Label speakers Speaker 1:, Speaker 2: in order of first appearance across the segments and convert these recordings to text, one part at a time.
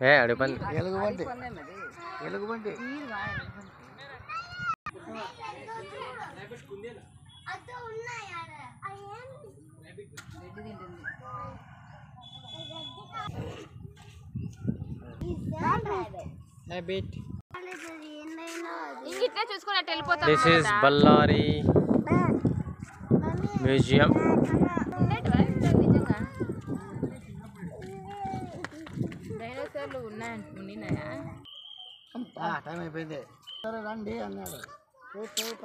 Speaker 1: ఏ అడుపండి
Speaker 2: ఎలుగుబంటి ఎలుగుబంటి
Speaker 3: ఇంగిట్లా చూసుకున్నట్టు వెళ్ళిపోతాం.
Speaker 1: This is Bellary museum.
Speaker 3: డైనోసార్లు ఉన్నాయా?
Speaker 2: టైం అయిపోయింది. సరే రండి అన్నాడు.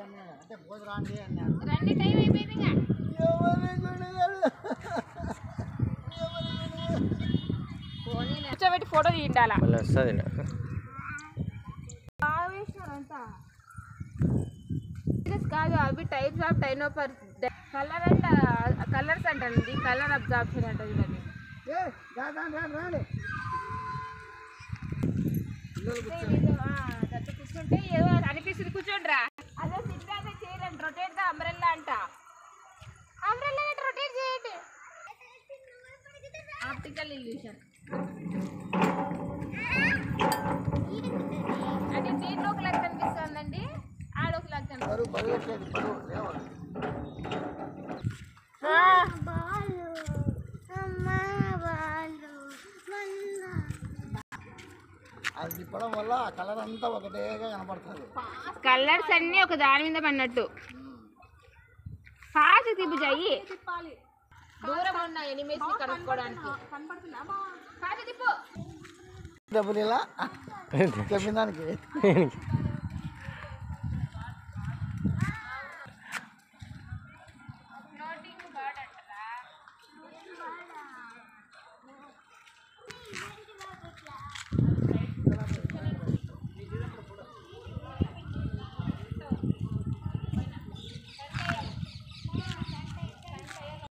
Speaker 2: అన్నాడు అంటే పోదు రండి అన్నాడు.
Speaker 3: రండి టైం అయిపోయింది. కూర్చోబెట్టి ఫోటో తీయిండాలా
Speaker 1: మళ్ళీ వస్తుంది.
Speaker 3: కాదు, అవి టైప్స్ ఆఫ్ డైనోపర్ కలర్ అండ్ కలర్స్ అంటండి. కలర్ అబ్జార్ప్షన్ అంట. చూడండి కూర్చుంటే ఏదో అనిపిస్తుంది. కూర్చోండి రా. అదే సిగ్గు చేయాలండి. రొటేట్ ద అంబ్రెల్లా అంట. అంబ్రెల్లా రొటేట్ చేయండి. ఆప్టికల్ ఇల్యూషన్ అంటే దీంట్లోకి లాగా కనిపిస్తుందండి. ఆడోకి లాగా
Speaker 2: అది తిప్పడం వల్ల కలర్ అంతా ఒకటేగా కనపడుతుంది.
Speaker 3: కలర్స్ అన్నీ ఒక దాని మీద పడినట్టు. ఫాస్ట్ తిప్పు చెయ్యి. దూరం ఉన్న ఎనిమేస్ కనుక్కోవడానికి
Speaker 2: డబ్బులు ఇలా చెప్పిన దానికి